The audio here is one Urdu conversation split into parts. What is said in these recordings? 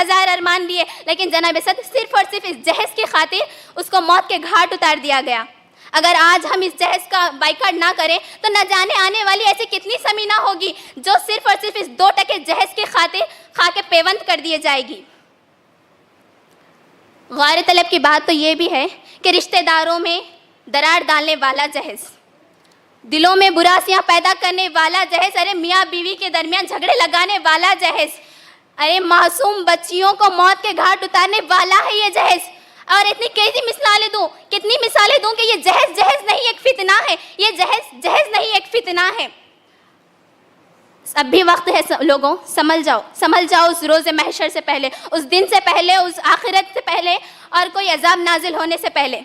1000 ارمان لیے، لیکن جناب صدر صرف اور صرف اس جہیز کی خاطر اس کو موت کے گھاٹ اتار دیا گیا۔ اگر آج ہم اس جہیز کا بائیکاٹ نہ کریں تو نہ جانے آنے والی ایسی کتنی زمینہ ہوگی جو صرف اور صرف اس 2% جہیز کی خاطر خاک پیوند کر دیے جائے گی۔ غور طلب کی بات تو یہ بھی ہے کہ رشتہ داروں میں درار ڈالنے والا جہیز، دلوں میں براسیاں پیدا کرنے والا جہیز، ارے میاں بیوی کے درمیان جھگڑے لگانے والا جہیز، ارے معصوم بچیوں کو موت کے گھاٹ اتارنے والا ہے یہ جہیز۔ اور اتنی کیسی مثالیں دوں، کتنی مثالیں دوں کہ یہ جہیز جہیز نہیں ایک فتنہ ہے، یہ جہیز جہیز نہیں ایک فتنہ ہے۔ اب بھی وقت ہے لوگوں، سنبھل جاؤ اس روز محشر سے پہلے، اس دن سے پہلے، اس آخرت سے پہلے اور کوئی عذاب نازل ہونے سے پہلے۔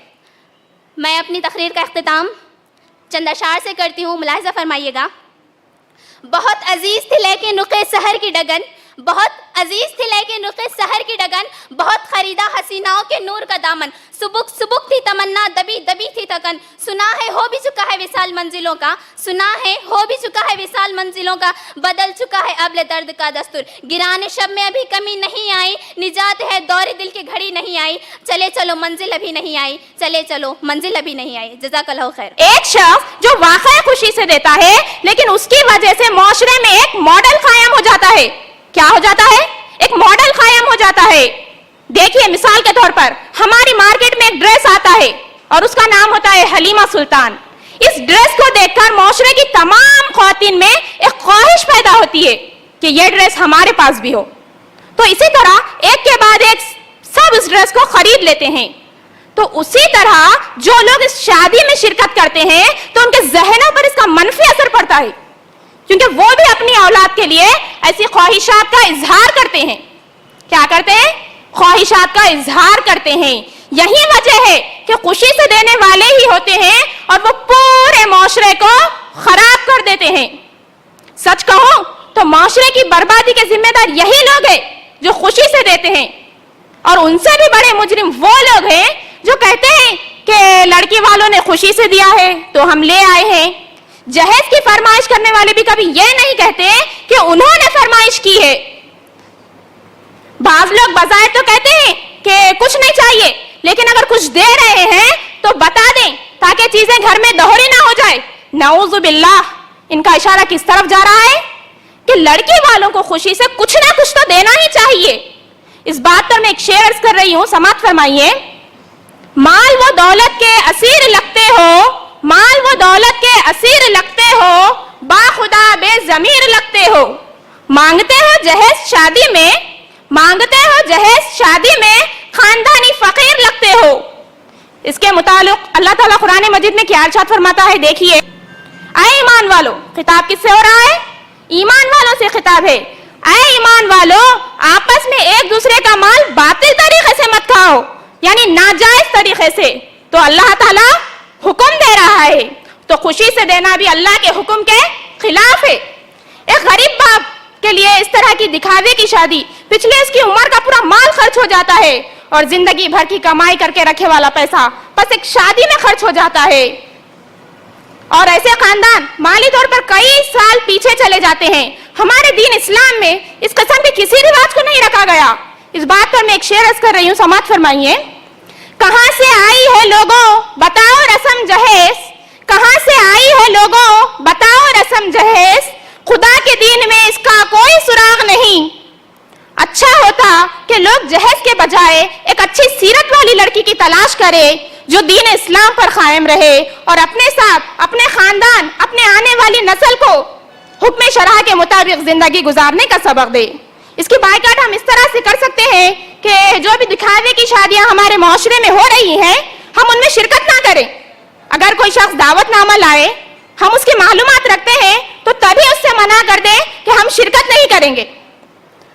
میں اپنی تقریر کا اختتام چند اشعار سے کرتی ہوں، ملاحظہ فرمائیے گا۔ بہت عزیز تھی لیکن رخ سحر کی ڈگن، بہت عزیز تھی لیکن رخ سحر کی ڈگن، بہت خریدا حسیناؤں کے نور کا دامن، سبک سبک تھی تمنا، دبی دبی تھی تکن، سنا ہے ہو بھی چکا ہے وصال منزلوں کا، سنا ہے ہو بھی چکا ہے وصال منزلوں کا، بدل چکا ہے ابل درد کا دستور، گران شب میں ابھی کمی نہیں آئی، نجات ہے دور دل کی گھڑی نہیں آئی، چلے چلو منزل ابھی نہیں آئی، چلے چلو منزل ابھی نہیں آئی۔ جزاک اللہ خیر۔ ایک شخص جو واقعہ خوشی سے دیتا ہے لیکن اس کی وجہ سے معاشرے میں ایک ماڈل قائم ہو جاتا ہے، کیا ہو جاتا ہے؟ ایک ماڈل قائم ہو جاتا ہے۔ دیکھیے مثال کے طور پر ہماری مارکیٹ میں ایک ڈریس آتا ہے اور اس کا نام ہوتا ہے حلیمہ سلطان۔ اس ڈریس کو دیکھ کر معاشرے کی تمام خواتین میں ایک خواہش پیدا ہوتی ہے کہ یہ ڈریس ہمارے پاس بھی ہو، تو اسی طرح ایک کے بعد ایک سب اس ڈریس کو خرید لیتے ہیں۔ تو اسی طرح جو لوگ اس شادی میں شرکت کرتے ہیں تو ان کے ذہنوں پر اس کا منفی اثر پڑتا ہے، کیونکہ وہ بھی اپنی اولاد کے لیے ایسی خواہشات کا اظہار کرتے ہیں۔ کیا کرتے ہیں؟ خواہشات کا اظہار کرتے ہیں۔ یہی وجہ ہے کہ خوشی سے دینے والے ہی ہوتے ہیں اور وہ پورے معاشرے کو خراب کر دیتے ہیں۔ سچ کہوں تو معاشرے کی بربادی کے ذمہ دار یہی لوگ ہیں جو خوشی سے دیتے ہیں، اور ان سے بھی بڑے مجرم وہ لوگ ہیں جو کہتے ہیں کہ لڑکی والوں نے خوشی سے دیا ہے تو ہم لے آئے ہیں۔ جہیز کی فرمائش کرنے والے بھی کبھی یہ نہیں کہتے کہ انہوں نے فرمائش کی ہے۔ بعض لوگ بظاہر تو کہتے ہیں کہ کچھ نہیں چاہیے، لیکن اگر کچھ دے رہے ہیں تو بتا دیں تاکہ چیزیں گھر میں دوہری نہ ہو جائے۔ نعوذ باللہ، ان کا اشارہ کس طرف جا رہا ہے کہ لڑکی والوں کو خوشی سے کچھ نہ کچھ تو دینا ہی چاہیے۔ اس بات پر میں ایک شعر عرض کر رہی ہوں، سماعت فرمائیے۔ مال و دولت کے اسیر لگتے ہو، مال و دولت کے اسیر لگتے ہو، با خدا بے ضمیر لگتے ہو، مانگتے ہو جہیز شادی میں، مانگتے ہو جہیز شادی میں، خاندانی فقیر لگتے ہو۔ اس کے متعلق اللہ تعالیٰ قرآن مجید میں کیا ارشاد فرماتا ہے، دیکھیے۔ اے ایمان والو، خطاب کس سے ہو رہا ہے؟ ایمان والوں سے خطاب ہے۔ اے ایمان والو، آپس میں ایک دوسرے کا مال باطل طریقے سے مت کھاؤ، یعنی ناجائز طریقے سے، تو اللہ تعالیٰ حکم دے رہا ہے۔ تو خوشی سے دینا بھی اللہ کے حکم کے خلاف ہے۔ ایک غریب باپ کے لیے اس طرح کی دکھاوے کی شادی، پچھلے اس کی عمر کا پورا مال خرچ ہو جاتا ہے، اور زندگی بھر کی کمائی کر کے رکھے والا پیسہ بس ایک شادی میں خرچ ہو جاتا ہے۔ اور ایسے خاندان مالی طور پر کئی سال پیچھے چلے جاتے ہیں۔ ہمارے دین اسلام میں اس قسم کے کسی رواج کو نہیں رکھا گیا۔ اس بات پر میں ایک شعر عرض کر رہی ہوں، سماعت فرمائیے۔ کہاں سے آئی ہے لوگوں بتاؤ رسم جہیز، کہاں سے آئی ہے لوگوں بتاؤ رسم جہیز، خدا کے دین میں اس کا کوئی سراغ نہیں۔ اچھا ہوتا کہ لوگ جہیز کے بجائے ایک اچھی سیرت والی لڑکی کی تلاش کرے جو دین اسلام پر قائم رہے اور اپنے ساتھ اپنے خاندان، اپنے آنے والی نسل کو حکم شرع کے مطابق زندگی گزارنے کا سبق دے۔ اس کی بائیکاٹ ہم اس طرح سے کر سکتے ہیں کہ جو بھی دکھاوے کی شادیاں ہمارے معاشرے میں ہو رہی ہیں ہم ان میں شرکت نہ کریں۔ اگر کوئی شخص دعوت نامہ لائے، ہم اس کی معلومات رکھتے ہیں تو تبھی اس سے منع کر دیں کہ ہم شرکت نہیں کریں گے۔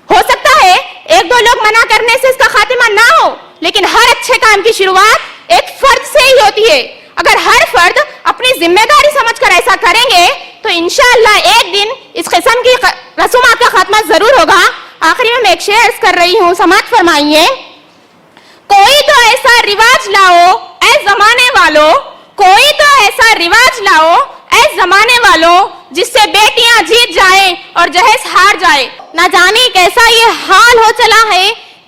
ہو سکتا ہے ایک دو لوگ منع کرنے سے اس کا خاتمہ نہ ہو، لیکن ہر اچھے کام کی شروعات ایک فرد سے ہی ہوتی ہے۔ اگر ہر فرد اپنی ذمہ داری سمجھ کر ایسا کریں گے تو انشاءاللہ ایک دن اس قسم کی رسومات کا خاتمہ ضرور ہوگا۔ آخری میں ایک شعر عرض کر رہی ہوں، سماعت فرمائیے۔ کوئی تو ایسا رواج لاؤ اے زمانے والو، کوئی تو ایسا رواج لاؤ اے زمانے والوں جس سے بیٹیاں جیت جائیں اور جہیز ہار جائے۔ نہ جانے کیسا یہ حال ہو چلا ہے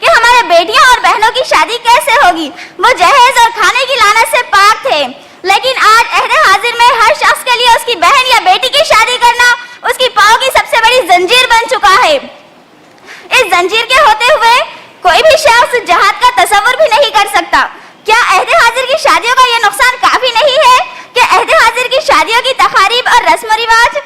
کہ ہمارے بیٹیاں اور بہنوں کی شادی کیسے ہوگی. وہ جہیز اور کھانے کی لعنت سے پاک تھے. لیکن آج عہد حاضر میں ہر شخص کے لیے اس کی بہن یا بیٹی کی شادی کرنا اس کی پاؤں کی سب سے بڑی زنجیر بن چکا ہے. اس زنجیر کے ہوتے ہوئے کوئی بھی شخص جہاد کا تصور بھی نہیں کر سکتا. کیا عہد حاضر کی شادیوں کا یہ نقصان کافی نہیں ہے کہ عہد حاضر کی شادیوں کی تقاریب اور رسم و رواج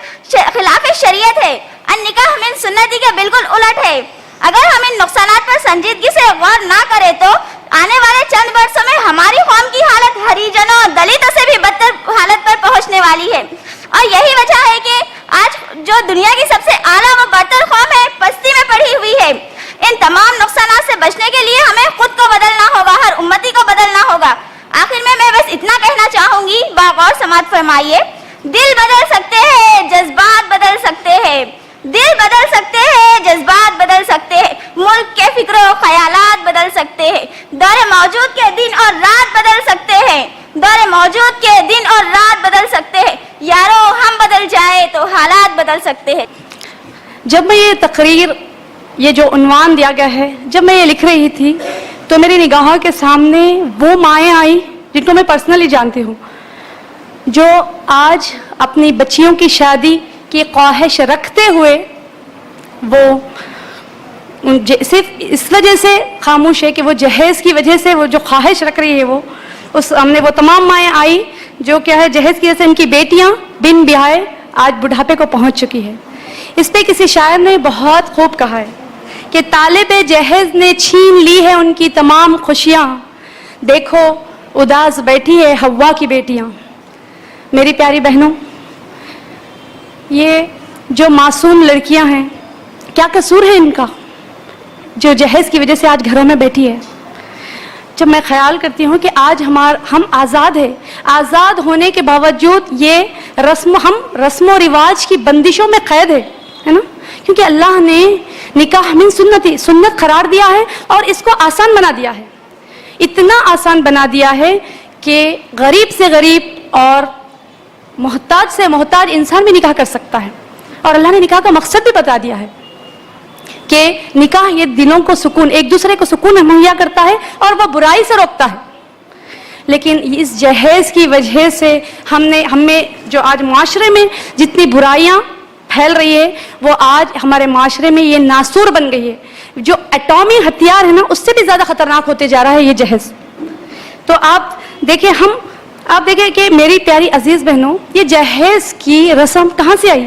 خلاف شریعت ہے. النکاح من سنتی کے بالکل الٹ ہے. اگر ہم ان نقصانات پر سنجیدگی سے غور نہ کریں تو آنے والے چند برسوں میں ہماری قوم کی حالت ہریجنوں اور دلتوں سے بھی بدتر حالت پر پہنچنے والی ہے. اور یہی وجہ ہے کہ آج جو دنیا کی سب سے اعلیٰ و برتر قوم ہے پستی میں پڑی ہوئی ہے. ان تمام نقصانات سے بچنے کے لیے ہمیں خود کو بدلنا ہوگا, ہر امتی کو بدلنا ہوگا. آخر میں بس اتنا کہنا چاہوں گی, باغور سماعت فرمائیے. دل بدل سکتے ہیں, جذبات بدل سکتے ہیں. دل بدل سکتے ہیں, جذبات بدل سکتے ہیں. ملک کے فکر و خیالات بدل سکتے ہیں. دور موجود کے دن اور رات بدل سکتے ہیں. دور موجود کے دن اور رات بدل سکتے ہیں. یارو ہم بدل جائے تو حالات بدل سکتے ہیں. جب میں یہ تقریر, یہ جو عنوان دیا گیا ہے, جب میں یہ لکھ رہی تھی تو میری نگاہوں کے سامنے وہ مائیں آئیں جن کو میں پرسنلی جانتی ہوں, جو آج اپنی بچیوں کی شادی کی خواہش رکھتے ہوئے وہ صرف اس وجہ سے خاموش ہے کہ وہ جہیز کی وجہ سے وہ جو خواہش رکھ رہی ہے وہ ہم نے وہ تمام مائیں آئی جو کیا ہے جہیز کی وجہ سے ان کی بیٹیاں بن بیاہے آج بڑھاپے کو پہنچ چکی ہے. اس پہ کسی شاعر نے بہت خوب کہا ہے کہ طالب جہیز نے چھین لی ہے ان کی تمام خوشیاں, دیکھو اداس بیٹھی ہے حوا کی بیٹیاں. میری پیاری بہنوں, یہ جو معصوم لڑکیاں ہیں کیا قصور ہے ان کا جو جہیز کی وجہ سے آج گھروں میں بیٹھی ہے. جب میں خیال کرتی ہوں کہ آج ہم آزاد ہیں, آزاد ہونے کے باوجود یہ رسم و رواج کی بندشوں میں قید ہے نا, کیونکہ اللہ نے نکاح من سنتی سنت قرار دیا ہے اور اس کو آسان بنا دیا ہے. اتنا آسان بنا دیا ہے کہ غریب سے غریب اور محتاج سے محتاج انسان بھی نکاح کر سکتا ہے. اور اللہ نے نکاح کا مقصد بھی بتا دیا ہے کہ نکاح یہ دلوں کو سکون, ایک دوسرے کو سکون مہیا کرتا ہے اور وہ برائی سے روکتا ہے. لیکن اس جہیز کی وجہ سے ہم میں جو آج معاشرے میں جتنی برائیاں پھیل رہی ہے وہ آج ہمارے معاشرے میں یہ ناسور بن گئی ہے. جو ایٹمی ہتھیار ہے نا اس سے بھی زیادہ خطرناک ہوتے جا رہا ہے یہ جہیز. تو آپ دیکھیں کہ میری پیاری عزیز بہنوں, یہ جہیز کی رسم کہاں سے آئی؟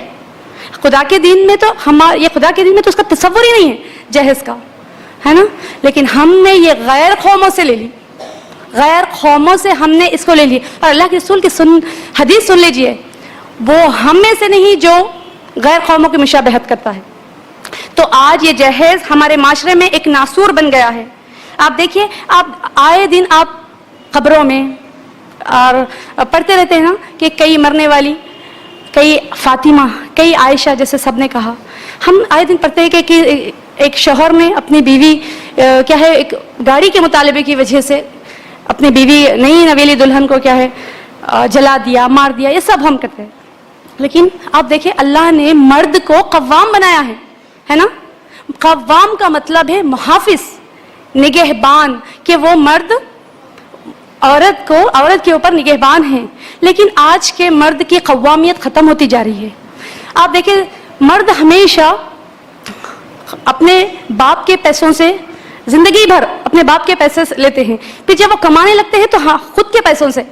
خدا کے دین میں تو خدا کے دین میں تو اس کا تصور ہی نہیں ہے جہیز کا, ہے نا. لیکن ہم نے یہ غیر قوموں سے لے لی, غیر قوموں سے ہم نے اس کو لے لی. اور اللہ کے رسول کی حدیث سن لیجئے, وہ ہم میں سے نہیں جو غیر قوموں کی مشابہت کرتا ہے. تو آج یہ جہیز ہمارے معاشرے میں ایک ناسور بن گیا ہے. آپ دیکھیے, آپ آئے دن آپ خبروں میں اور پڑھتے رہتے ہیں نا کہ کئی مرنے والی, کئی فاطمہ, کئی عائشہ جیسے سب نے کہا. ہم آئے دن پڑھتے ہیں کہ ایک شوہر نے اپنی بیوی کیا ہے ایک گاڑی کے مطالبے کی وجہ سے اپنی بیوی نئی نویلی دلہن کو کیا ہے جلا دیا, مار دیا. یہ سب ہم کرتے ہیں. لیکن آپ دیکھیں اللہ نے مرد کو قوام بنایا ہے نا. قوام کا مطلب ہے محافظ, نگہبان, کہ وہ مرد عورت کے اوپر نگہبان ہیں. لیکن آج کے مرد کی قوامیت ختم ہوتی جا رہی ہے. آپ دیکھیں مرد ہمیشہ اپنے باپ کے پیسوں سے زندگی بھر اپنے باپ کے پیسے لیتے ہیں, پھر جب وہ کمانے لگتے ہیں تو ہاں خود کے پیسوں سے.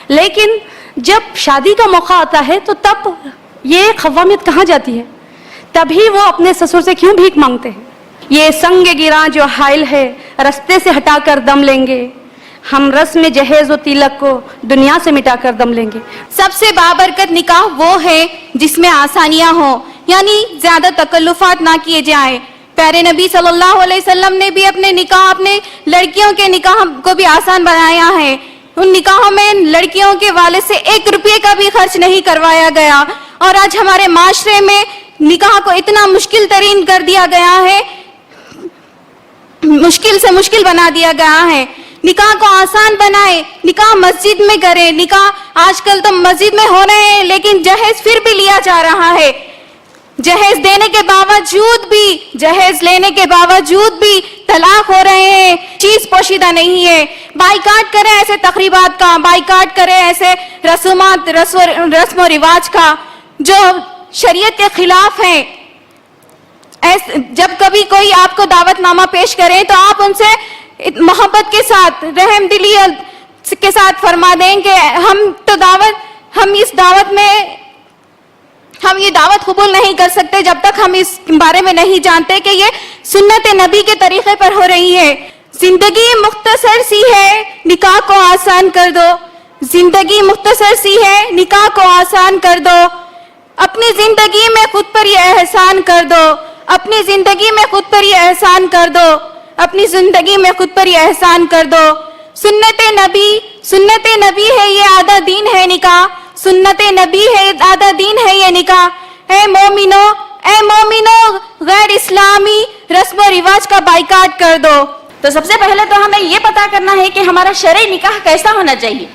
لیکن جب شادی کا موقع آتا ہے تو تب یہ قوامیت کہاں جاتی ہے؟ تبھی وہ اپنے سسر سے کیوں بھیک مانگتے ہیں. یہ سنگ گراں جو حائل ہے رستے سے ہٹا کر دم لیں گے, ہم رسم جہیز و تلک کو دنیا سے مٹا کر دم لیں گے. سب سے بابرکت نکاح وہ ہے جس میں آسانیاں ہوں, یعنی زیادہ تکلفات نہ کیے جائیں. پیارے نبی صلی اللہ علیہ وسلم نے بھی اپنے لڑکیوں کے نکاح کو بھی آسان بنایا ہے. ان نکاحوں میں لڑکیوں کے والد سے 1 روپے کا بھی خرچ نہیں کروایا گیا. اور آج ہمارے معاشرے میں نکاح کو اتنا مشکل ترین کر دیا گیا ہے, مشکل سے مشکل بنا دیا گیا ہے. نکاح کو آسان بنائے, نکاح مسجد میں کرے. نکاح آج کل تو مسجد میں ہو رہے ہیں لیکن جہیز پھر بھی لیا جا رہا ہے. جہیز دینے کے باوجود بھی، جہیز لینے کے باوجود بھی طلاق ہو رہے ہیں، چیز پوشیدہ نہیں ہے. بائیکاٹ کریں ایسے تقریبات کا، بائیکاٹ کریں ایسے رسومات، رسم و رواج کا جو شریعت کے خلاف ہیں. جب کبھی کوئی آپ کو دعوت نامہ پیش کرے تو آپ ان سے محبت کے ساتھ، رحم دلی کے ساتھ فرما دیں کہ ہم یہ دعوت قبول نہیں کر سکتے جب تک ہم اس بارے میں نہیں جانتے کہ یہ سنت نبی کے طریقے پر ہو رہی ہے. زندگی مختصر سی ہے، نکاح کو آسان کر دو. زندگی مختصر سی ہے، نکاح کو آسان کر دو. اپنی زندگی میں خود پر یہ احسان کر دو. اپنی زندگی میں خود پر یہ احسان کر دو. اپنی زندگی میں خود پر یہ احسان کر دو. سنت نبی ہے، یہ آدھا دین ہے نکاح. سنت نبی ہے، آدھا دین ہے یہ نکاح. اے مومنو غیر اسلامی رسم و رواج کا بائیکاٹ کر دو. تو سب سے پہلے تو ہمیں یہ پتا کرنا ہے کہ ہمارا شرعی نکاح کیسا ہونا چاہیے.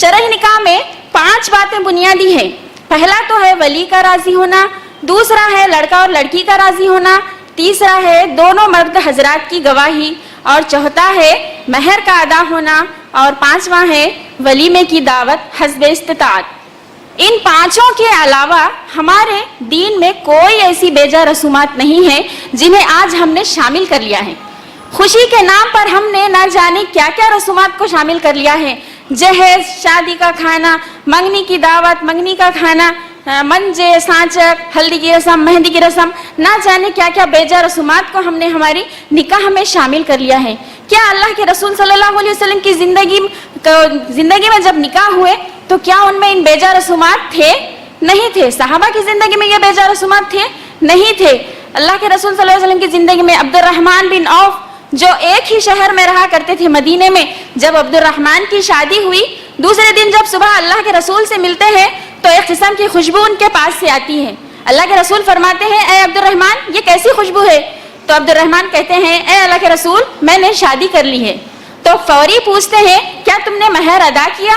شرعی نکاح میں 5 باتیں بنیادی ہیں. پہلا تو ہے ولی کا راضی ہونا، دوسرا ہے لڑکا اور لڑکی کا راضی ہونا، تیسرا ہے دونوں مرد حضرات کی گواہی، اور چوتھا ہے مہر کا ادا ہونا، اور 5واں ہے ولیمے کی دعوت حسب استطاعت. ان 5 کے علاوہ ہمارے دین میں کوئی ایسی بیجا رسومات نہیں ہیں جنہیں آج ہم نے شامل کر لیا ہے. خوشی کے نام پر ہم نے نہ جانے کیا کیا رسومات کو شامل کر لیا ہے. جہیز، شادی کا کھانا، منگنی کی دعوت، منگنی کا کھانا، منجے، سانچک، ہلدی کی رسم، مہندی کی رسم، نہ جانے کیا کیا بیجا رسومات کو ہم نے ہماری نکاح میں شامل کر لیا ہے. کیا اللہ کے رسول صلی اللہ علیہ وسلم کی زندگی میں جب نکاح ہوئے تو کیا ان میں ان بیجا رسومات تھے؟ نہیں تھے. صحابہ کی زندگی میں یہ بیجا رسومات تھے؟ نہیں تھے. اللہ کے رسول صلی اللہ علیہ وسلم کی زندگی میں عبد الرحمن بن عوف جو ایک ہی شہر میں رہا کرتے تھے مدینے میں، جب عبد الرحمن کی شادی ہوئی، دوسرے دن جب صبح اللہ کے رسول سے ملتے ہیں تو ایک قسم کی خوشبو ان کے پاس سے آتی ہے. اللہ کے رسول فرماتے ہیں اے عبد الرحمن یہ کیسی خوشبو ہے؟ تو عبد الرحمن کہتے ہیں اے اللہ کے رسول میں نے شادی کر لی ہے. تو فوری پوچھتے ہیں کیا تم نے مہر ادا کیا؟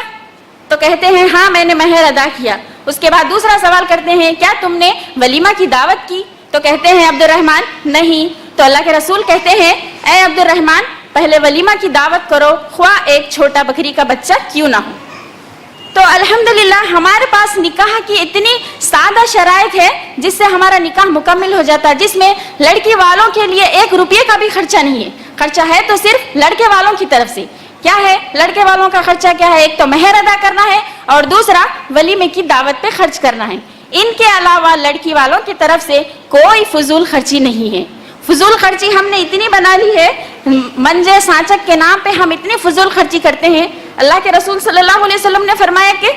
تو کہتے ہیں ہاں میں نے مہر ادا کیا. اس کے بعد دوسرا سوال کرتے ہیں کیا تم نے ولیمہ کی دعوت کی؟ تو کہتے ہیں عبد الرحمن نہیں. تو اللہ کے رسول کہتے ہیں اے عبد الرحمن پہلے ولیمہ کی دعوت کرو، خواہ ایک چھوٹا بکری کا بچہ کیوں نہ ہو. تو الحمدللہ ہمارے پاس نکاح کی اتنی سادہ شرائط ہے جس سے ہمارا نکاح مکمل ہو جاتا ہے، جس میں لڑکی والوں کے لیے 1 روپیے کا بھی خرچہ نہیں ہے. خرچہ ہے تو صرف لڑکے والوں کی طرف سے. کیا ہے لڑکے والوں کا خرچہ؟ کیا ہے؟ ایک تو مہر ادا کرنا ہے اور دوسرا ولیمے کی دعوت پہ خرچ کرنا ہے. ان کے علاوہ لڑکی والوں کی طرف سے کوئی فضول خرچی نہیں ہے. فضول خرچی ہم نے اتنی بنا لی ہے، منجے سانچک کے نام پہ ہم اتنی فضول خرچی کرتے ہیں. اللہ کے رسول صلی اللہ علیہ وسلم نے فرمایا کہ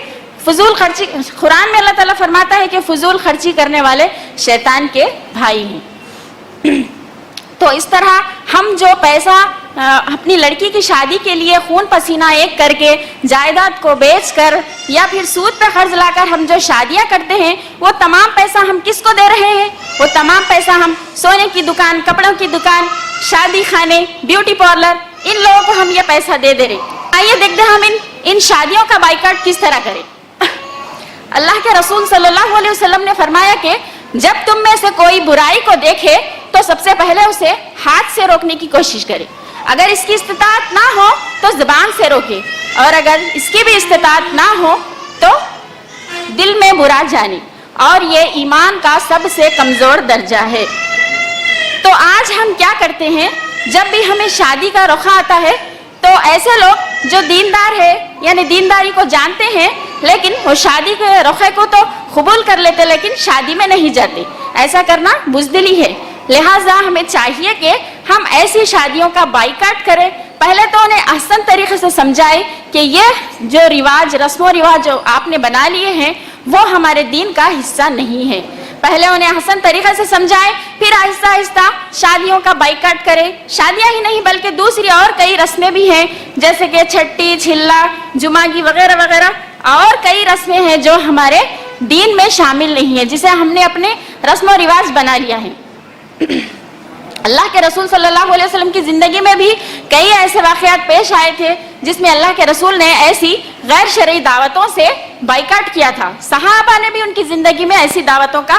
فضول خرچی، قرآن میں اللہ تعالیٰ فرماتا ہے کہ فضول خرچی کرنے والے شیطان کے بھائی ہیں. تو اس طرح ہم جو پیسہ اپنی لڑکی کی شادی کے لیے خون پسینہ ایک کر کے، جائیداد کو بیچ کر یا پھر سود پہ قرض لا کر ہم جو شادیاں کرتے ہیں، وہ تمام پیسہ ہم کس کو دے رہے ہیں؟ وہ تمام پیسہ ہم سونے کی دکان، کپڑوں کی دکان، شادی خانے، بیوٹی پارلر، ان لوگوں کو ہم یہ پیسہ دے رہے. آئیے دیکھتے ہیں ہم ان شادیوں کا بائیکاٹ کس طرح کریں. اللہ کے رسول صلی اللہ علیہ وسلم نے فرمایا کہ جب تم میں سے کوئی برائی کو دیکھے تو سب سے پہلے اسے ہاتھ سے روکنے کی کوشش کرے. اگر اس کی استطاعت نہ ہو تو زبان سے روکے، اور اگر اس کی بھی استطاعت نہ ہو تو دل میں برا جانے. اور یہ ایمان کا سب سے کمزور درجہ ہے. تو آج ہم کیا کرتے ہیں، جب بھی ہمیں شادی کا رخا آتا ہے تو ایسے لوگ جو دیندار ہے، یعنی دینداری کو جانتے ہیں، لیکن وہ شادی کے رخے کو تو قبول کر لیتے لیکن شادی میں نہیں جاتے. ایسا کرنا بزدلی ہے. لہٰذا ہمیں چاہیے کہ ہم ایسی شادیوں کا بائیکاٹ کریں. پہلے تو انہیں احسن طریقے سے سمجھائے کہ یہ جو رواج، رسم و رواج جو آپ نے بنا لیے ہیں وہ ہمارے دین کا حصہ نہیں ہے. پہلے انہیں احسن طریقے سے سمجھائے، پھر آہستہ آہستہ شادیوں کا بائیکاٹ کرے. شادیاں ہی نہیں بلکہ دوسری اور کئی رسمیں بھی ہیں، جیسے کہ چھٹی، چھلا، جمعگی وغیرہ وغیرہ، اور کئی رسمیں ہیں جو ہمارے دین میں شامل نہیں ہیں، جسے ہم نے اپنے رسم و رواج بنا لیا ہے. اللہ کے رسول صلی اللہ علیہ وسلم کی زندگی میں بھی کئی ایسے واقعات پیش آئے تھے جس میں اللہ کے رسول نے ایسی غیر شرعی دعوتوں سے بائیکاٹ کیا تھا. صحابہ نے بھی ان کی زندگی میں ایسی دعوتوں کا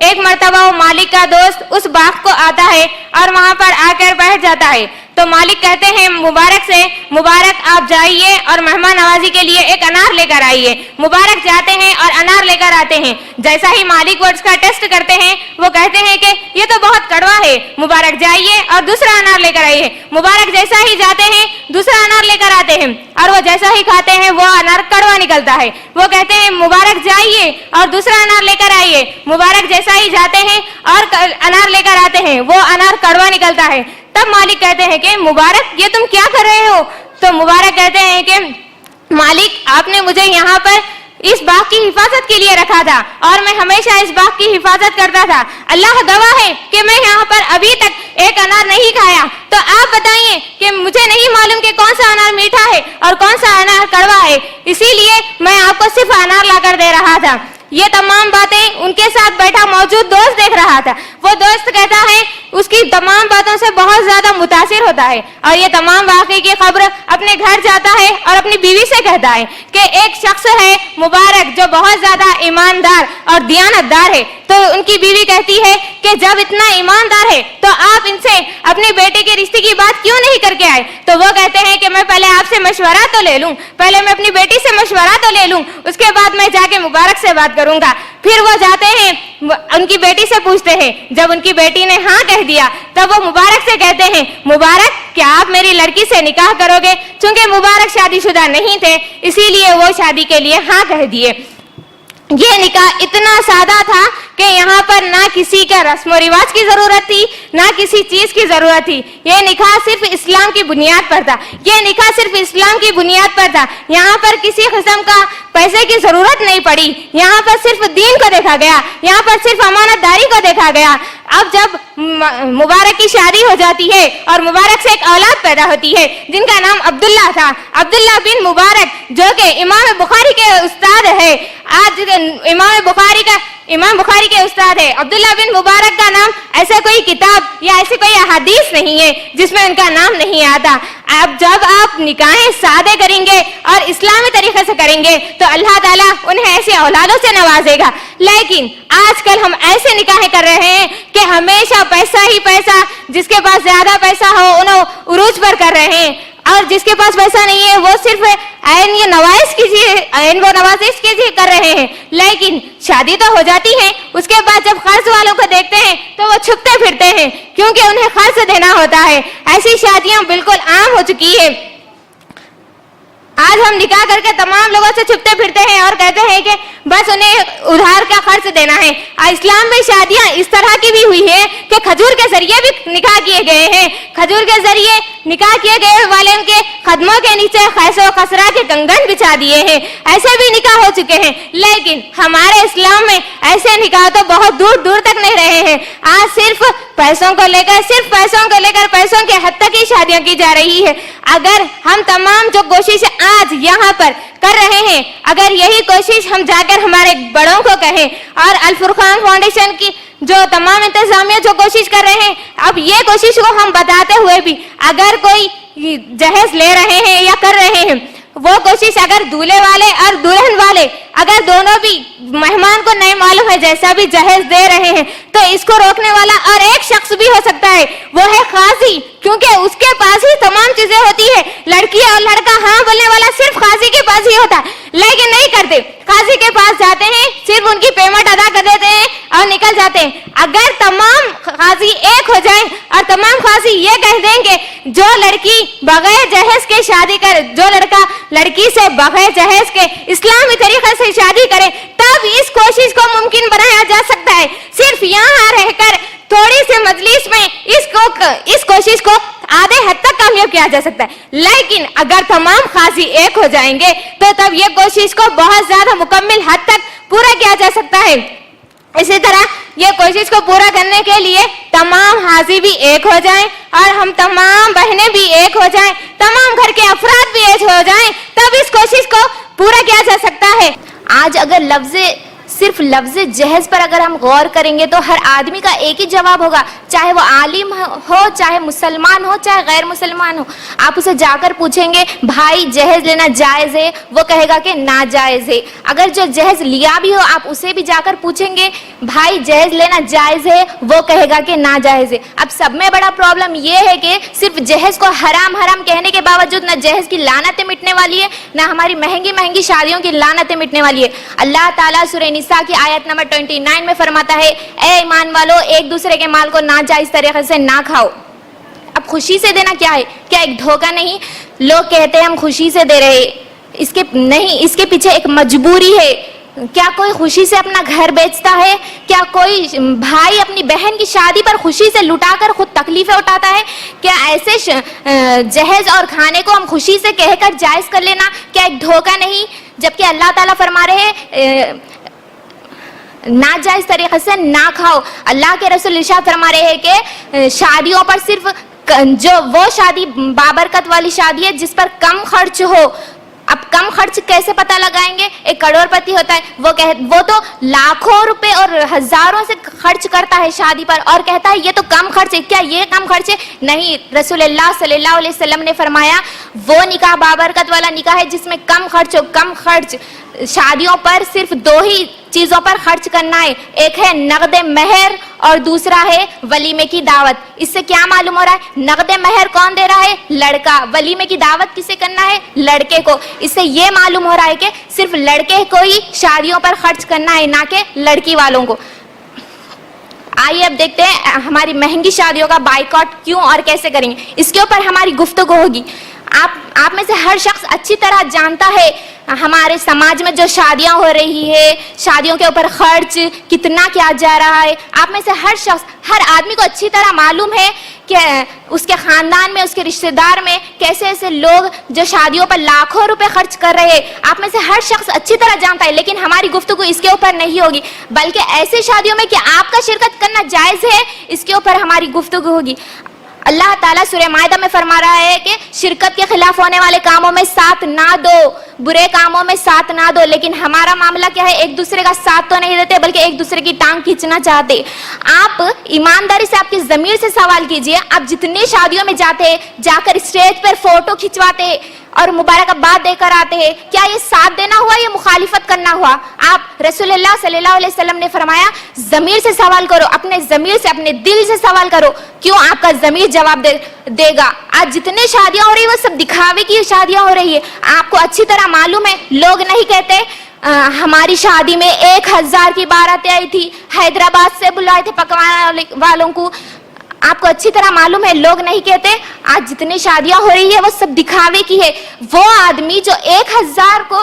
ایک مرتبہ وہ مالک کا دوست اس باغ کو آتا ہے اور وہاں پر آ کر بیٹھ جاتا ہے. تو مالک کہتے ہیں مبارک سے, مبارک آپ جائیے اور مہمان نوازی کے لیے ایک انار لے کر آئیے. مبارک جاتے ہیں اور انار لے کر آتے ہیں. جیسا ہی مالک وہ اس کا ٹیسٹ کرتے ہیں وہ کہتے ہیں کہ یہ تو بہت کڑوا ہے, مبارک جائیے اور دوسرا انار لے کر آئیے. مبارک جیسا ہی جاتے ہیں دوسرا انار لے کر آتے ہیں اور وہ جیسا ہی کھاتے ہیں وہ انار کڑوا نکلتا ہے. وہ کہتے ہیں مبارک جائیے اور دوسرا انار لے کر آئیے. مبارک جیسا ہی جاتے ہیں اور انار لے کر آتے ہیں وہ انار کڑوا نکلتا ہے. تب مالک کہتے ہیں کہ مبارک یہ تم کیا کر رہے ہو؟ تو مبارک کہتے ہیں کہ مالک آپ نے مجھے یہاں پر اس باغ کی حفاظت کے لیے رکھا تھا اور میں ہمیشہ اس باغ کی حفاظت کرتا تھا. اللہ گواہ ہے کہ میں یہاں پر ابھی تک ایک انار نہیں کھایا. تو آپ بتائیے کہ مجھے نہیں معلوم کہ کون سا انار میٹھا ہے اور کون سا انار کڑوا ہے, اسی لیے میں آپ کو صرف انار لا کر دے رہا تھا. یہ تمام باتیں ان کے ساتھ بیٹھا موجود دوست دیکھ رہا تھا. وہ دوست کہتا ہے اس کی تمام باتوں سے بہت زیادہ متاثر ہوتا ہے اور یہ تمام واقعے کی خبر اپنے گھر جاتا ہے اور اپنی بیوی سے کہتا ہے کہ ایک شخص ہے مبارک جو بہت زیادہ ایماندار اور دیانت دار ہے. تو ان کی بیوی کہتی ہے کہ جب اتنا ایماندار ہے تو آپ ان سے اپنے بیٹے کے رشتے کی بات کیوں نہیں کر کے آئے؟ تو وہ کہتے ہیں کہ میں پہلے آپ سے مشورہ تو لے لوں, پہلے میں اپنی بیٹی سے مشورہ تو لے لوں, اس کے بعد میں جا کے مبارک سے بات کروں گا. پھر وہ جاتے ہیں ان کی بیٹی سے پوچھتے ہیں. جب ان کی بیٹی نے ہاں کہہ دیا تب وہ مبارک سے کہتے ہیں مبارک کیا آپ میری لڑکی سے نکاح کرو گے؟ چونکہ مبارک شادی شدہ نہیں تھے اسی لیے وہ شادی کے لیے ہاں کہہ دیے. یہ نکاح اتنا سادہ تھا کہ یہاں پر نہ کسی کا رسم و رواج کی ضرورت تھی نہ کسی چیز کی ضرورت تھی. یہ نکاح صرف اسلام کی بنیاد پر تھا. یہ نکاح صرف اسلام کی بنیاد پر تھا. یہاں پر کسی قسم کا پیسے کی ضرورت نہیں پڑی. یہاں پر صرف دین کو دیکھا گیا, یہاں پر صرف امانت داری کو دیکھا گیا. اب جب مبارک کی شادی ہو جاتی ہے اور مبارک سے ایک اولاد پیدا ہوتی ہے جن کا نام عبداللہ تھا, عبداللہ بن مبارک, جو کہ امام بخاری کے استاد ہے. آج امام بخاری کے استاد ہے. عبداللہ بن مبارک کا نام ایسے کوئی کتاب یا ایسی کوئی احادیث نہیں ہے جس میں ان کا نام نہیں آتا. اب جب آپ نکاحیں سادے کریں گے اور اسلامی طریقے سے کریں گے تو اللہ تعالیٰ انہیں ایسے اولادوں سے نوازے گا. لیکن آج کل ہم ایسے نکاحیں کر رہے ہیں کہ ہمیشہ پیسہ ہی پیسہ, جس کے پاس زیادہ پیسہ ہو انہیں عروج پر کر رہے ہیں اور جس کے پاس پیسہ نہیں ہے وہ صرف نوازش کیجیے کر رہے ہیں. لیکن شادی تو ہو جاتی ہے, اس کے بعد جب قرض والوں کو دیکھتے ہیں تو وہ چھپتے پھرتے ہیں کیونکہ انہیں قرض دینا ہوتا ہے. ایسی شادیاں بالکل عام ہو چکی ہے. آج ہم نکاح کر کے تمام لوگوں سے چھپتے پھرتے ہیں اور کہتے ہیں کہ بس انہیں ادھار کا خرچ دینا ہے. اسلام میں شادیاں اس طرح کی بھی ہوئی ہے کہ کھجور کے ذریعے بھی نکاح کیے گئے ہیں. کھجور کے ذریعے نکاح کیے گئے والے ان کے قدموں کے نیچے خیس و خسرہ کے کنگن بچھا دیے ہیں. ایسے بھی نکاح ہو چکے ہیں. لیکن ہمارے اسلام میں ایسے نکاح تو بہت دور دور تک نہیں رہے ہیں. آج صرف پیسوں کو لے کر پیسوں کے حد تک ہی شادیاں کی جا رہی ہے. اگر ہم تمام جو کوشش آج یہاں پر کر رہے ہیں, اگر یہی کوشش ہم جا کر ہمارے بڑوں کو کہیں اور الفرقان فاؤنڈیشن کی جو تمام انتظامیہ جو کوشش کر رہے ہیں, اب یہ کوشش کو ہم بتاتے ہوئے بھی اگر کوئی جہیز لے رہے ہیں یا کر رہے ہیں, وہ کوشش اگر دولہے والے اور دلہن والے اگر دونوں بھی مہمان کو نہیں معلوم ہے جیسا بھی جہیز دے رہے ہیں تو اس کو روکنے والا اور ایک شخص بھی ہو سکتا ہے, وہ ہے قاضی. کیونکہ اس کے پاس ہی تمام چیزیں ہوتی ہے. لڑکی اور لڑکا ہاں بولنے والا صرف قاضی کے پاس ہی ہوتا ہے, لیکن نہیں کرتے. قاضی کے پاس جاتے ہیں, صرف ان کی پیمنٹ ادا کر دیتے ہیں اور نکل جاتے ہیں. اگر تمام قاضی ایک ہو جائیں اور تمام قاضی یہ کہہ دیں کہ جو لڑکی بغیر جہیز کے شادی کرے, جو لڑکا لڑکی سے بغیر جہیز کے اسلامی طریقے سے شادی کرے, تب اس کوشش کو ممکن بنایا جا سکتا ہے. صرف یہاں رہ کر تھوڑی سی مجلس میں اس کوشش کو آدھے حد تک کامیاب کیا جا سکتا ہے. لیکن اگر تمام قاضی ایک ہو جائیں گے تو تب یہ کوشش کو بہت زیادہ مکمل حد تک پورا کیا جا سکتا ہے. اسی طرح یہ کوشش کو پورا کرنے کے لیے تمام حاضی بھی ایک ہو جائیں اور ہم تمام بہنیں بھی ایک ہو جائیں, تمام گھر کے افراد بھی ایک ہو جائیں, تب اس کوشش کو پورا کیا جا سکتا ہے. آج اگر لفظ صرف لفظ جہیز پر اگر ہم غور کریں گے تو ہر آدمی کا ایک ہی جواب ہوگا, چاہے وہ عالم ہو, چاہے مسلمان ہو, چاہے غیر مسلمان ہو. آپ اسے جا کر پوچھیں گے بھائی جہیز لینا جائز ہے, وہ کہے گا کہ ناجائز ہے. اگر جو جہیز لیا بھی ہو آپ اسے بھی جا کر پوچھیں گے بھائی جہیز لینا جائز ہے, وہ کہے گا کہ ناجائز ہے. اب سب میں بڑا پرابلم یہ ہے کہ صرف جہیز کو حرام حرام کہنے کے باوجود نہ جہیز کی لعنتیں مٹنے والی ہے, نہ ہماری مہنگی مہنگی شادیوں کی لعنتیں مٹنے والی ہے. اللہ تعالیٰ سورہ نساء کی آیت نمبر 29 میں فرماتا ہے اے ایمان والو ایک دوسرے کے مال کو ناجائز طریقے سے نہ کھاؤ. اب خوشی سے دینا کیا ہے, کیا ایک دھوکہ نہیں؟ لوگ کہتے ہیں ہم خوشی سے دے رہے, اس کے نہیں, اس کے پیچھے ایک مجبوری ہے. کیا کوئی خوشی سے اپنا گھر بیچتا ہے؟ کیا کوئی بھائی اپنی بہن کی شادی پر خوشی سے لٹا کر خود تکلیفیں اٹھاتا ہے؟ کیا ایسے جہیز اور کھانے کو ہم خوشی سے کہہ کر جائز کر لینا کیا ایک دھوکہ نہیں؟ جبکہ اللہ تعالیٰ فرما رہے ہیں ناجائز طریقے سے نہ کھاؤ. اللہ کے رسول ارشاد فرما رہے ہیں کہ شادیوں پر صرف جو وہ شادی بابرکت والی شادی ہے جس پر کم خرچ ہو. اب کم خرچ کیسے پتہ لگائیں گے؟ ایک کروڑ پتی ہوتا ہے, وہ تو لاکھوں روپے اور ہزاروں سے خرچ کرتا ہے شادی پر اور کہتا ہے یہ تو کم خرچ ہے. کیا یہ کم خرچ ہے؟ نہیں. رسول اللہ صلی اللہ علیہ وسلم نے فرمایا وہ نکاح بابرکت والا نکاح ہے جس میں کم خرچ ہو. کم خرچ شادیوں پر صرف 2 ہی چیزوں پر خرچ کرنا ہے, ایک ہے نقد مہر اور دوسرا ہے ولیمے کی دعوت. اس سے کیا معلوم ہو رہا ہے؟ نقد مہر کون دے رہا ہے؟ لڑکا. ولیمے کی دعوت کسے کرنا ہے؟ لڑکے کو. اس سے یہ معلوم ہو رہا ہے کہ صرف لڑکے کو ہی شادیوں پر خرچ کرنا ہے, نہ کہ لڑکی والوں کو. آئیے اب دیکھتے ہیں ہماری مہنگی شادیوں کا بائیکاٹ کیوں اور کیسے کریں گے. اس کے اوپر ہماری گفتگو ہوگی. آپ میں سے ہر شخص اچھی طرح جانتا ہے ہمارے سماج میں جو شادیاں ہو رہی ہے, شادیوں کے اوپر خرچ کتنا کیا جا رہا ہے. آپ میں سے ہر شخص, ہر آدمی کو اچھی طرح معلوم ہے کہ اس کے خاندان میں, اس کے رشتہ دار میں کیسے ایسے لوگ جو شادیوں پر لاکھوں روپے خرچ کر رہے ہیں. آپ میں سے ہر شخص اچھی طرح جانتا ہے, لیکن ہماری گفتگو اس کے اوپر نہیں ہوگی, بلکہ ایسے شادیوں میں کہ آپ کا شرکت کرنا جائز ہے اس کے اوپر ہماری گفتگو ہوگی. اللہ تعالیٰ سورہ مائدہ میں فرما رہا ہے کہ شرکت کے خلاف ہونے والے کاموں میں ساتھ نہ دو, برے کاموں میں ساتھ نہ دو. لیکن ہمارا معاملہ کیا ہے؟ ایک دوسرے کا ساتھ تو نہیں دیتے بلکہ ایک دوسرے کی ٹانگ کھینچنا چاہتے. آپ ایمانداری سے آپ کی ضمیر سے سوال کیجئے, آپ جتنی شادیوں میں جاتے, جا کر اسٹیج پر فوٹو کھنچواتے اور مبارکباد دے کر آتے ہیں, کیا یہ ساتھ دینا ہوا یا مخالفت کرنا ہوا؟ آپ رسول اللہ صلی اللہ علیہ وسلم نے فرمایا ضمیر سے سوال کرو, اپنے ضمیر سے, اپنے دل سے سوال کرو. کیوں آپ کا ضمیر جواب دے گا. آج جتنے شادیاں ہو رہی ہیں وہ سب دکھاوے کی شادیاں ہو رہی ہے. آپ کو اچھی طرح معلوم ہے, لوگ نہیں کہتے ہماری شادی میں 1000 کی باراتیں آئی تھی, حیدرآباد سے بلائے تھے پکوانے والوں کو. آپ کو اچھی طرح معلوم ہے, لوگ نہیں کہتے آج جتنی شادیاں ہو رہی ہے وہ سب دکھاوے کی ہے. وہ آدمی جو 1000 کو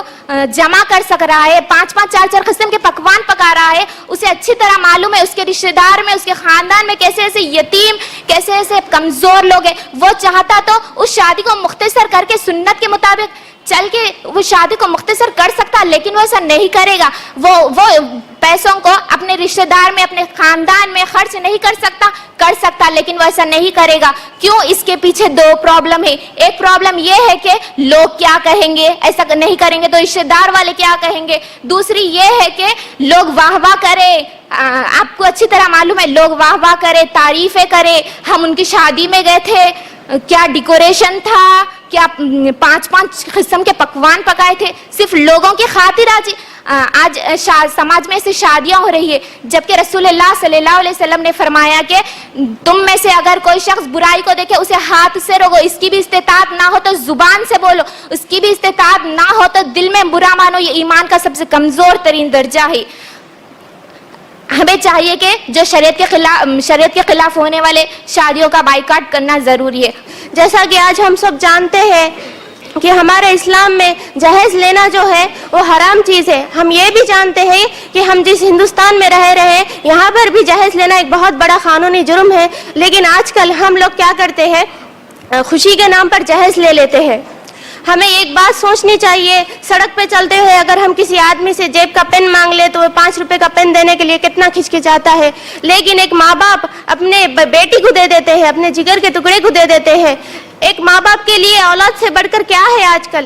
جمع کر سک رہا ہے, 5-5, 4-4 قسم کے پکوان پکا رہا ہے, اسے اچھی طرح معلوم ہے اس کے رشتہ دار میں, اس کے خاندان میں کیسے ایسے یتیم, کیسے ایسے کمزور لوگ ہیں. وہ چاہتا تو اس شادی کو مختصر کر کے سنت کے مطابق چل کے وہ شادی کو مختصر کر سکتا, لیکن وہ ایسا نہیں کرے گا. وہ پیسوں کو اپنے رشتہ دار میں, اپنے خاندان میں خرچ نہیں کر سکتا, لیکن وہ ایسا نہیں کرے گا. کیوں؟ اس کے پیچھے 2 پرابلم ہے. ایک پرابلم یہ ہے کہ لوگ کیا کہیں گے, ایسا نہیں کریں گے تو رشتہ دار والے کیا کہیں گے. دوسری یہ ہے کہ لوگ واہ واہ کرے. آپ کو اچھی طرح معلوم ہے لوگ واہ واہ کرے, تعریفیں کرے. ہم ان کی شادی میں گئے تھے, کیا ڈیکوریشن تھا, کیا 5-5 قسم کے پکوان پکائے تھے, صرف لوگوں کی خاطر. آج سماج میں سے شادیاں ہو رہی ہے, جبکہ رسول اللہ صلی اللہ علیہ وسلم نے فرمایا کہ تم میں سے اگر کوئی شخص برائی کو دیکھے اسے ہاتھ سے روکو, اس کی بھی استطاعت نہ ہو تو زبان سے بولو, اس کی بھی استطاعت نہ ہو تو دل میں برا مانو. یہ ایمان کا سب سے کمزور ترین درجہ ہے. ہمیں چاہیے کہ جو شریعت کے خلاف ہونے والے شادیوں کا بائیکاٹ کرنا ضروری ہے. جیسا کہ آج ہم سب جانتے ہیں کہ ہمارے اسلام میں جہیز لینا جو ہے وہ حرام چیز ہے. ہم یہ بھی جانتے ہیں کہ ہم جس ہندوستان میں رہ رہے ہیں یہاں پر بھی جہیز لینا ایک بہت بڑا قانونی جرم ہے. لیکن آج کل ہم لوگ کیا کرتے ہیں, خوشی کے نام پر جہیز لے لیتے ہیں. ہمیں ایک بات سوچنی چاہیے, سڑک پہ چلتے ہوئے اگر ہم کسی آدمی سے جیب کا پین مانگ لے تو وہ 5 روپے کا پین دینے کے لیے کتنا کھچکچاتا ہے. لیکن ایک ماں باپ اپنے بیٹی کو دے دیتے ہیں, اپنے جگر کے ٹکڑے کو دے دیتے ہیں. ایک ماں باپ کے لیے اولاد سے بڑھ کر کیا ہے آج کل.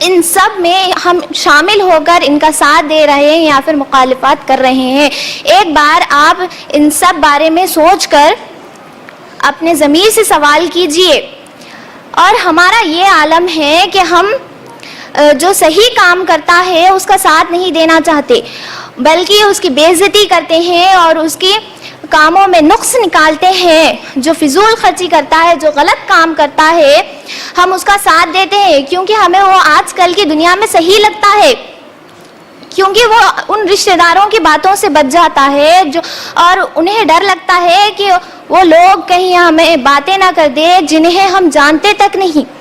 ان سب میں ہم شامل ہو کر ان کا ساتھ دے رہے ہیں یا پھر مخالفت کر رہے ہیں. ایک بار آپ ان سب بارے میں سوچ کر اپنے ضمیر سے سوال کیجئے. اور ہمارا یہ عالم ہے کہ ہم جو صحیح کام کرتا ہے اس کا ساتھ نہیں دینا چاہتے، بلکہ اس کی بے عزتی کرتے ہیں اور اس کی کاموں میں نقص نکالتے ہیں. جو فضول خرچی کرتا ہے، جو غلط کام کرتا ہے، ہم اس کا ساتھ دیتے ہیں کیونکہ ہمیں وہ آج کل کی دنیا میں صحیح لگتا ہے، کیونکہ وہ ان رشتہ داروں کی باتوں سے بچ جاتا ہے اور انہیں ڈر لگتا ہے کہ وہ لوگ کہیں ہمیں باتیں نہ کر دے جنہیں ہم جانتے تک نہیں.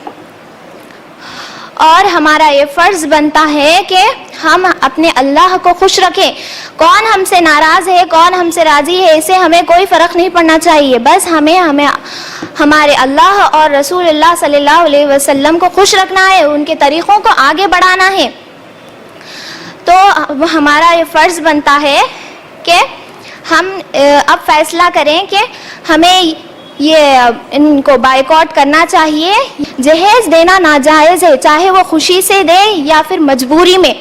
اور ہمارا یہ فرض بنتا ہے کہ ہم اپنے اللہ کو خوش رکھیں. کون ہم سے ناراض ہے، کون ہم سے راضی ہے، اسے ہمیں کوئی فرق نہیں پڑنا چاہیے. بس ہمیں ہمارے اللہ اور رسول اللہ صلی اللہ علیہ وسلم کو خوش رکھنا ہے، ان کے طریقوں کو آگے بڑھانا ہے. تو ہمارا یہ فرض بنتا ہے کہ ہم اب فیصلہ کریں کہ ہمیں یہ ان کو بائیکاٹ کرنا چاہیے. جہیز دینا ناجائز ہے، چاہے وہ خوشی سے دے یا پھر مجبوری میں،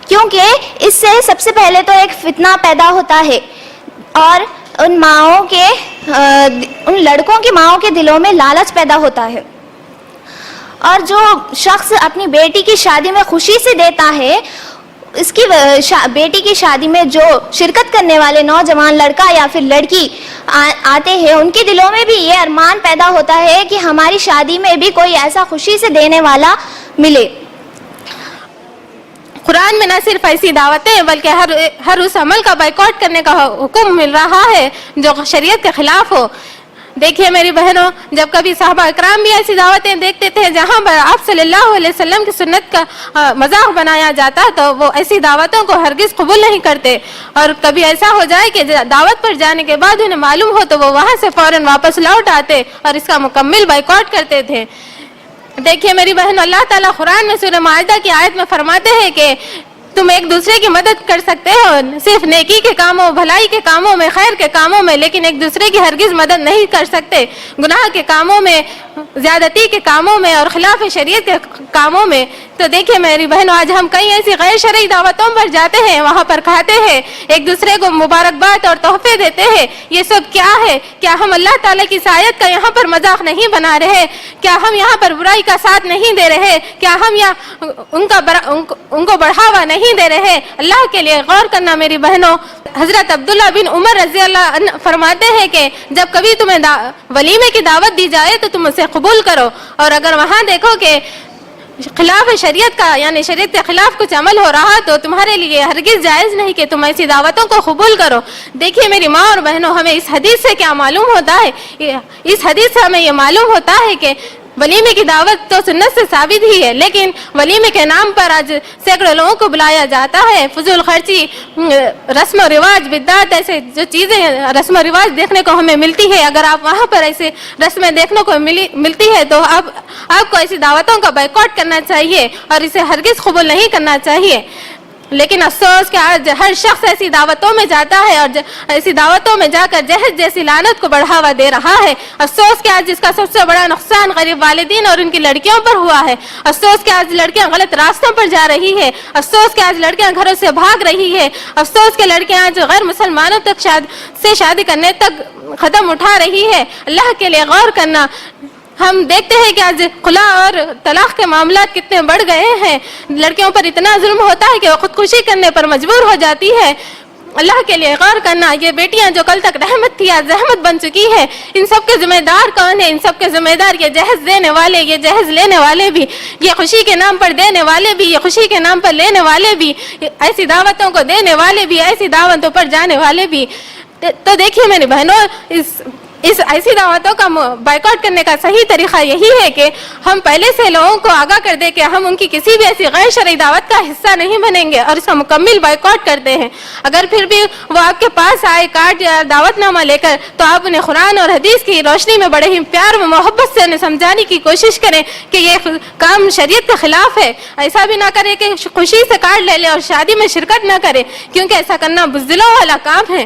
کیونکہ اس سے سب سے پہلے تو ایک فتنہ پیدا ہوتا ہے اور ان لڑکوں کی ماؤں کے دلوں میں لالچ پیدا ہوتا ہے. اور جو شخص اپنی بیٹی کی شادی میں خوشی سے دیتا ہے، اس کی بیٹی کی شادی میں جو شرکت کرنے والے نوجوان لڑکا یا پھر لڑکی آتے ہیں، ان کے دلوں میں بھی یہ ارمان پیدا ہوتا ہے کہ ہماری شادی میں بھی کوئی ایسا خوشی سے دینے والا ملے. قرآن میں نہ صرف ایسی دعوتیں بلکہ ہر اس عمل کا بائیکاٹ کرنے کا حکم مل رہا ہے جو شریعت کے خلاف ہو. دیکھیے میری بہنوں، جب کبھی صحابہ اکرام بھی ایسی دعوتیں دیکھتے تھے جہاں پر آپ صلی اللہ علیہ وسلم کی سنت کا مذاق بنایا جاتا تو وہ ایسی دعوتوں کو ہرگز قبول نہیں کرتے. اور کبھی ایسا ہو جائے کہ دعوت پر جانے کے بعد انہیں معلوم ہو تو وہ وہاں سے فوراً واپس لوٹ آتے اور اس کا مکمل بائیکاٹ کرتے تھے. دیکھیے میری بہن، اللہ تعالیٰ قرآن میں سورہ مائدہ کی آیت میں فرماتے ہیں کہ تم ایک دوسرے کی مدد کر سکتے ہو صرف نیکی کے کاموں، بھلائی کے کاموں میں، خیر کے کاموں میں، لیکن ایک دوسرے کی ہرگز مدد نہیں کر سکتے گناہ کے کاموں میں، زیادتی کے کاموں میں اور خلاف شریعت کے کاموں میں. تو دیکھیں میری بہنوں، آج ہم کئی ایسی غیر شرعی دعوتوں پر جاتے ہیں، وہاں پر کھاتے ہیں، ایک دوسرے کو مبارکباد اور تحفے دیتے ہیں. یہ سب کیا ہے؟ کیا ہم اللہ تعالیٰ کی آیت کا یہاں پر مذاق نہیں بنا رہے؟ کیا ہم یہاں پر برائی کا ساتھ نہیں دے رہے؟ کیا ہم ان کو بڑھاوا نہیں دے رہے؟ اللہ کے لیے غور کرنا میری بہنوں. حضرت عبداللہ بن عمر رضی اللہ عنہ فرماتے ہیں کہ جب کبھی تمہیں ولیمے کی دعوت دی جائے تو تم اسے قبول کرو، اور اگر وہاں دیکھو کہ خلاف شریعت کا یعنی شریعت کے خلاف کچھ عمل ہو رہا تو تمہارے لیے ہرگز جائز نہیں کہ تم ایسی دعوتوں کو قبول کرو. دیکھیے میری ماں اور بہنوں، ہمیں اس حدیث سے کیا معلوم ہوتا ہے؟ اس حدیث سے ہمیں یہ معلوم ہوتا ہے کہ ولیمے کی دعوت تو سنت سے ثابت ہی ہے، لیکن ولیمے کے نام پر آج سینکڑوں لوگوں کو بلایا جاتا ہے. فضول خرچی، رسم و رواج، بدعت، ایسے جو چیزیں رسم و رواج دیکھنے کو ہمیں ملتی ہے، اگر آپ وہاں پر ایسے رسمیں دیکھنے کو ملتی ہے تو آپ کو ایسی دعوتوں کا بائیکاٹ کرنا چاہیے اور اسے ہرگز قبول نہیں کرنا چاہیے. لیکن افسوس کہ آج ہر شخص ایسی دعوتوں میں جاتا ہے اور ایسی دعوتوں میں جا کر جہیز جیسی لعنت کو بڑھاوا دے رہا ہے. افسوس کہ آج اس کا سب سے بڑا نقصان غریب والدین اور ان کی لڑکیوں پر ہوا ہے. افسوس کہ آج لڑکیاں غلط راستوں پر جا رہی ہے. افسوس کہ آج لڑکیاں گھروں سے بھاگ رہی ہے. افسوس کہ لڑکیاں آج غیر مسلمانوں تک سے شادی کرنے تک قدم اٹھا رہی ہے. اللہ کے لیے غور کرنا. ہم دیکھتے ہیں کہ آج خلا اور طلاق کے معاملات کتنے بڑھ گئے ہیں. لڑکیوں پر اتنا ظلم ہوتا ہے کہ وہ خودکشی کرنے پر مجبور ہو جاتی ہے. اللہ کے لیے غور کرنا. یہ بیٹیاں جو کل تک رحمت تھی آج زحمت بن چکی ہے. ان سب کے ذمہ دار کون ہیں؟ ان سب کے ذمہ دار یہ جہیز دینے والے، یہ جہیز لینے والے بھی، یہ خوشی کے نام پر دینے والے بھی، یہ خوشی کے نام پر لینے والے بھی، ایسی دعوتوں کو دینے والے بھی، ایسی دعوتوں پر جانے والے بھی. تو دیکھیے میری بہنوں، اس ایسی دعوتوں کا بائیکاٹ کرنے کا صحیح طریقہ یہی ہے کہ ہم پہلے سے لوگوں کو آگاہ کر دیں کہ ہم ان کی کسی بھی ایسی غیر شرعی دعوت کا حصہ نہیں بنیں گے اور اس کا مکمل بائیکاٹ کرتے ہیں. اگر پھر بھی وہ آپ کے پاس آئے کارڈ یا دعوت نامہ لے کر تو آپ انہیں قرآن اور حدیث کی روشنی میں بڑے ہی پیار و محبت سے انہیں سمجھانے کی کوشش کریں کہ یہ کام شریعت کے خلاف ہے. ایسا بھی نہ کرے کہ خوشی سے کارڈ لے لے اور شادی میں شرکت نہ کرے، کیونکہ ایسا کرنا بزدلوں والا کام ہے.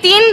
3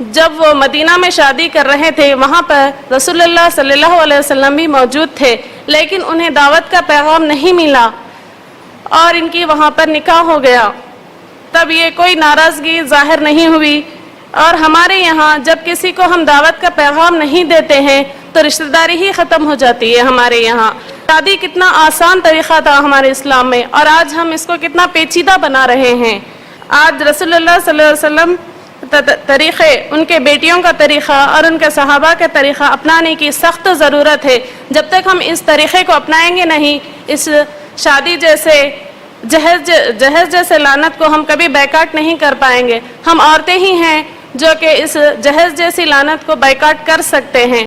جب وہ مدینہ میں شادی کر رہے تھے وہاں پر رسول اللہ صلی اللہ علیہ وسلم بھی موجود تھے، لیکن انہیں دعوت کا پیغام نہیں ملا اور ان کی وہاں پر نکاح ہو گیا۔ تب یہ کوئی ناراضگی ظاہر نہیں ہوئی، اور ہمارے یہاں جب کسی کو ہم دعوت کا پیغام نہیں دیتے ہیں تو رشتہ داری ہی ختم ہو جاتی ہے ہمارے یہاں۔ شادی کتنا آسان طریقہ تھا ہمارے اسلام میں، اور آج ہم اس کو کتنا پیچیدہ بنا رہے ہیں۔ آج رسول اللہ صلی اللہ علیہ وسلم طریقے، ان کے بیٹیوں کا طریقہ اور ان کے صحابہ کا طریقہ اپنانے کی سخت ضرورت ہے۔ جب تک ہم اس طریقے کو اپنائیں گے نہیں، اس شادی جیسے جہیز جیسے لعنت کو ہم کبھی بیکاٹ نہیں کر پائیں گے۔ ہم عورتیں ہی ہیں جو کہ اس جہیز جیسی لعنت کو بیکاٹ کر سکتے ہیں۔